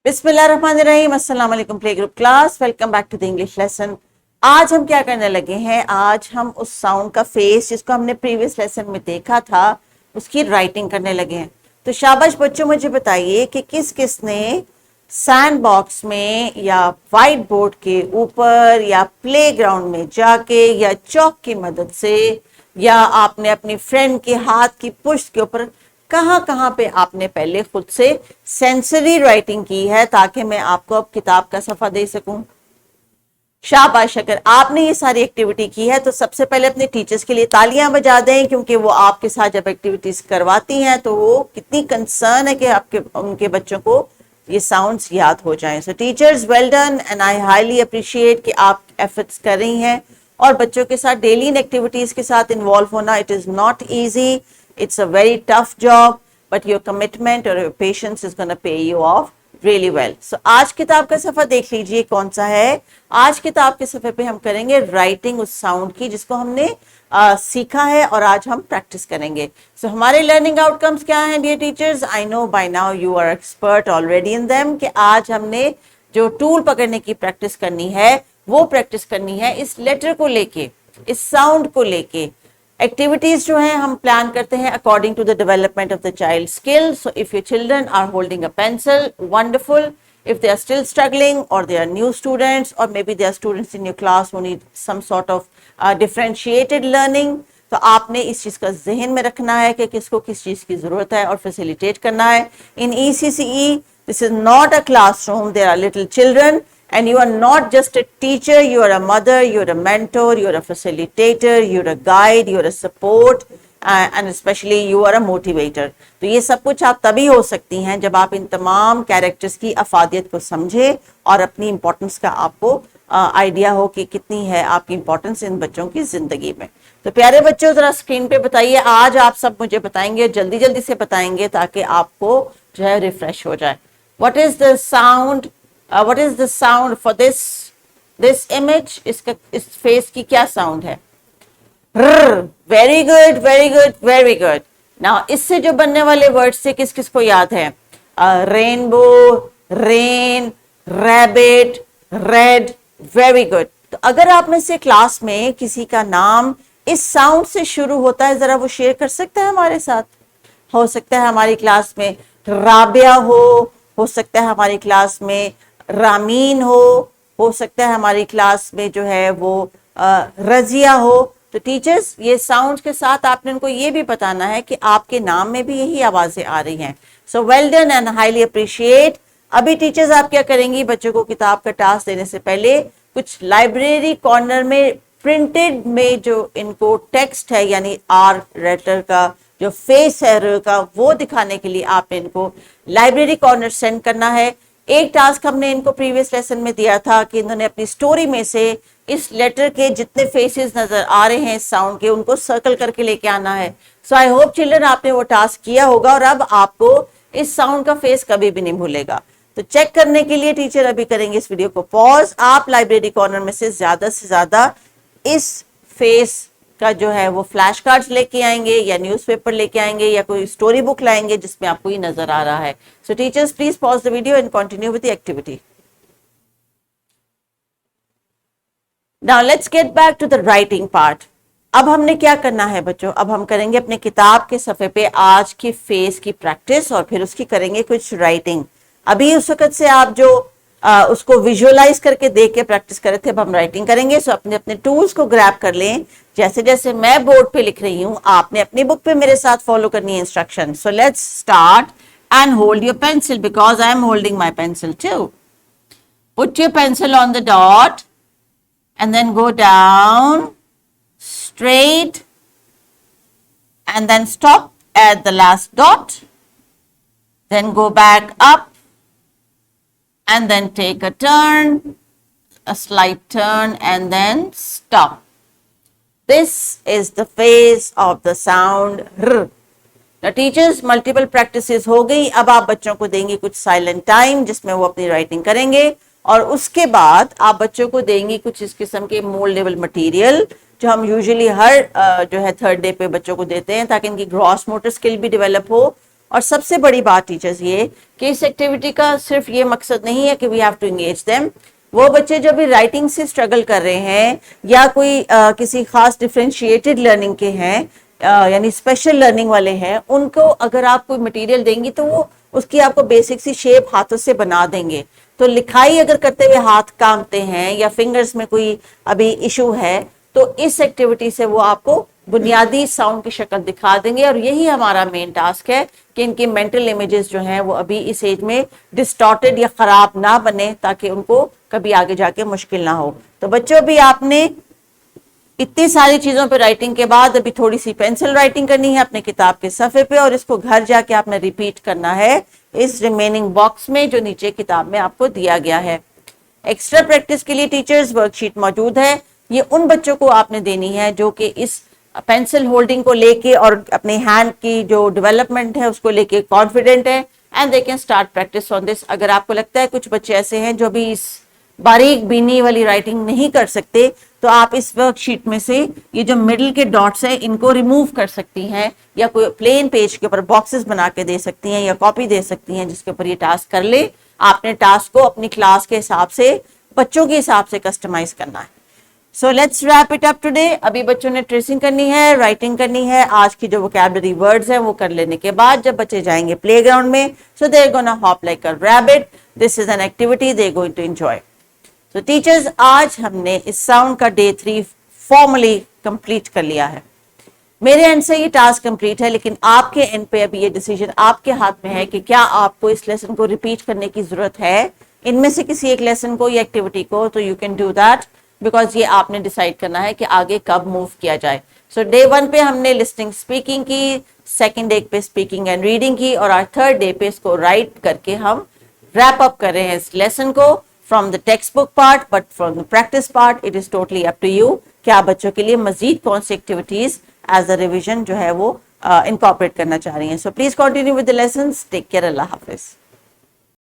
बिस्मिल्लाहिर्रहमानिर्रहीम। अस्सलाम वालेकुम play group class, welcome back to the English lesson. आज हम क्या करने लगे हैं, आज हम उस साउंड का फेस जिसको हमने प्रीवियस लेसन में देखा था उसकी राइटिंग करने लगे हैं। तो शाबाश बच्चों, मुझे बताइए कि किस किस ने सैंड बॉक्स में या व्हाइट बोर्ड के ऊपर या प्लेग्राउंड में जाके या चौक की मदद से या आपने अपनी फ्रेंड के हाथ की पुश्त के ऊपर कहाँ कहाँ पे आपने पहले खुद से सेंसरी राइटिंग की है, ताकि मैं आपको अब किताब का सफा दे सकूं। शाबाश, अगर आपने ये सारी एक्टिविटी की है तो सबसे पहले अपने टीचर्स के लिए तालियां बजा दें, क्योंकि वो आपके साथ जब एक्टिविटीज करवाती हैं तो वो कितनी कंसर्न है कि आपके उनके बच्चों को ये साउंड्स याद हो जाएं। सो teachers, well done and I highly appreciate कि आप एफर्ट्स कर रही हैं। और बच्चों के साथ डेली इन एक्टिविटीज के साथ इन्वॉल्व होना, it is not easy, it's a very tough job, but your commitment or your patience is going to pay you off really well. So आज किताब का सफा देख लीजिए कौन सा है। आज किताब के सफे पे हम करेंगे राइटिंग उस साउंड की जिसको हमने सीखा है और आज हम प्रैक्टिस करेंगे। सो हमारे लर्निंग आउटकम्स क्या हैं dear teachers? I know by now you are expert already in them कि आज हमने जो टूल पकड़ने की प्रैक्टिस करनी है वो प्रैक्टिस करनी है इस लेटर को लेके, इस साउंड को लेके। एक्टिविटीज जो हैं हम प्लान करते हैं according to the development of the child skill. So if your children are holding a pencil, wonderful. If they are still struggling or they are new students or maybe they are students in your class who need some sort of differentiated learning, तो आपने इस चीज का जहन में रखना है कि किसको किस चीज की जरूरत है और फैसिलिटेट करना है। इन ECCE this is not a classroom, there are little children and you are not just a teacher, you are a mother, you are a mentor, you are a facilitator, you are a guide, you are a support and especially you are a motivator. तो ये सब कुछ आप तभी हो सकती हैं जब आप इन तमाम कैरेक्टर्स की अफादियत को समझे और अपनी इंपॉर्टेंस का आपको आइडिया हो कि कितनी है आपकी इंपॉर्टेंस इन बच्चों की जिंदगी में। तो प्यारे बच्चों, जरा स्क्रीन पे बताइए, आज आप सब मुझे बताएंगे, जल्दी जल्दी से बताएंगे ताकि आपको जो है रिफ्रेश हो जाए। What is the sound? What is the sound for this image? इसका इस फेस की क्या साउंड है? Very good, very good, very good. Now इससे जो बनने वाले वर्ड से किस किस को याद है? Rainbow, rain, rabbit, red. Very good. तो अगर आप में से क्लास में किसी का नाम इस साउंड से शुरू होता है, जरा वो शेयर कर सकता है हमारे साथ। हो सकता है हमारी क्लास में राबिया हो सकता है हमारी क्लास में रामीन हो सकता है हमारी क्लास में जो है वो रजिया हो। तो टीचर्स, ये साउंड के साथ आपने उनको ये भी बताना है कि आपके नाम में भी यही आवाजें आ रही हैं। So well done and highly appreciate. अभी टीचर्स आप क्या करेंगी, बच्चों को किताब का टास्क देने से पहले कुछ लाइब्रेरी कॉर्नर में प्रिंटेड में जो इनको टेक्स्ट है यानी आर लेटर का जो फेस है र का, वो दिखाने के लिए आपने इनको लाइब्रेरी कॉर्नर सेंड करना है। एक टास्क हमने इनको प्रीवियस लेसन में दिया था कि इन्होंने अपनी स्टोरी में से इस लेटर के जितने फेसेस नजर आ रहे हैं इस साउंड के, उनको सर्कल करके लेके आना है। सो आई होप चिल्ड्रन आपने वो टास्क किया होगा और अब आपको इस साउंड का फेस कभी भी नहीं भूलेगा। तो चेक करने के लिए टीचर अभी करेंगे इस वीडियो को पॉज। आप लाइब्रेरी कॉर्नर में से ज्यादा इस फेस का जो है वो फ्लैश कार्ड्स लेके आएंगे या न्यूज़पेपर लेके आएंगे या कोई स्टोरी बुक लाएंगे जिसमें आपको ये नजर आ रहा है। So teachers please pause the video and continue with the activity. Now let's get back to the writing part. अब हमने क्या करना है बच्चों, अब हम करेंगे अपने किताब के सफे पे आज की फेस की प्रैक्टिस और फिर उसकी करेंगे कुछ राइटिंग। अभी उस वक्त से आप जो उसको विजुअलाइज करके देख के प्रैक्टिस कर रहे थे, अब हम राइटिंग करेंगे। सो अपने अपने टूल्स को ग्रैब कर लें। जैसे जैसे मैं बोर्ड पे लिख रही हूं आपने अपनी बुक पे मेरे साथ फॉलो करनी है instruction. So let's start and hold your pencil because I am holding my pencil too. Put your pencil on the dot and then go down straight and then stop at the last dot, then go back up and then take a turn, a slight turn and then stop. This is the phase of the sound r. Now teachers, multiple practices हो गई। अब आप बच्चों को देंगे कुछ silent time जिसमें वो अपनी राइटिंग करेंगे और उसके बाद आप बच्चों को देंगी कुछ इस किस्म के मोल्डेबल मटेरियल जो हम यूजुअली हर जो है थर्ड डे पे बच्चों को देते हैं ताकि इनकी ग्रॉस मोटर स्किल भी डेवलप हो और सबसे बड़ी बात टीचर्स ये कि इस एक्टिविटी का सिर्फ ये मकसद नहीं है कि we have to engage them. वो बच्चे जो भी राइटिंग से स्ट्रगल कर रहे हैं या कोई किसी खास डिफरेंशिएटेड लर्निंग के हैं यानी स्पेशल लर्निंग वाले हैं, उनको अगर आप कोई मटेरियल देंगी तो वो उसकी आपको बेसिक सी शेप हाथों से बना देंगे। तो लिखाई अगर करते हुए हाथ कांपते हैं या फिंगर्स में कोई अभी इशू है तो इस एक्टिविटी से वो आपको बुनियादी साउंड की शक्ल दिखा देंगे। और यही हमारा मेन टास्क है कि इनकी मेंटल इमेजेस जो हैं वो अभी इस एज में डिस्टॉर्टेड या खराब ना बने, ताकि उनको कभी आगे जाके मुश्किल ना हो। तो बच्चों भी आपने इतनी सारी चीजों पे राइटिंग के बाद अभी थोड़ी सी पेंसिल राइटिंग करनी है अपने किताब के सफ़े पे, और इसको घर जाके आपने रिपीट करना है इस रिमेनिंग बॉक्स में जो नीचे किताब में आपको दिया गया है। एक्स्ट्रा प्रैक्टिस के लिए टीचर्स वर्कशीट मौजूद है, ये उन बच्चों को आपने देनी है जो कि इस पेंसिल होल्डिंग को लेके और अपने हैंड की जो डेवलपमेंट है उसको लेके कॉन्फिडेंट है, and they can start practice on this. अगर आपको लगता है कुछ बच्चे ऐसे हैं जो भी इस बारीक बीनी वाली राइटिंग नहीं कर सकते, तो आप इस वर्कशीट में से ये जो मिडिल के डॉट्स हैं इनको रिमूव कर सकती हैं, या कोई प्लेन पेज के ऊपर बॉक्सेस बना के दे सकती हैं या कॉपी दे सकती हैं जिसके ऊपर ये टास्क कर ले। आपने टास्क को अपनी क्लास के हिसाब से, बच्चों के हिसाब से कस्टमाइज करना है। So let's wrap it up today. अभी बच्चों ने ट्रेसिंग करनी है, राइटिंग करनी है, आज की जो वोकैबुलरी वर्ड्स हैं वो कर लेने के बाद जब बच्चे जाएंगे प्लेग्राउंड में, so they are gonna hop like a rabbit. This is an activity they are going to enjoy. तो टीचर्स आज हमने इस साउंड का डे 3 फॉर्मली कंप्लीट कर लिया है। मेरे एंड से ये टास्क कंप्लीट है, लेकिन आपके एंड पे अभी ये डिसीजन आपके हाथ में है कि क्या आपको इस लेसन को रिपीट करने की जरूरत है, इनमें से किसी एक लेसन को या एक्टिविटी को। तो you can do that, because ये आपने डिसाइड करना है कि आगे कब मूव किया जाए। सो डे 1 पे हमने लिस्निंग स्पीकिंग की, सेकेंड डे पे स्पीकिंग एंड रीडिंग की, और आज थर्ड डे पे इसको राइट करके हम रैप अप कर रहे हैं इस लेसन को from the textbook part, but from the practice part it is totally up to you कि आप बच्चों के लिए मजीद कौन सी एक्टिविटीज एज अ रिविजन जो है वो इनकॉर्पोरेट करना चाह रही हैं। So please continue with the lessons. Take care. अल्लाह हाफिज।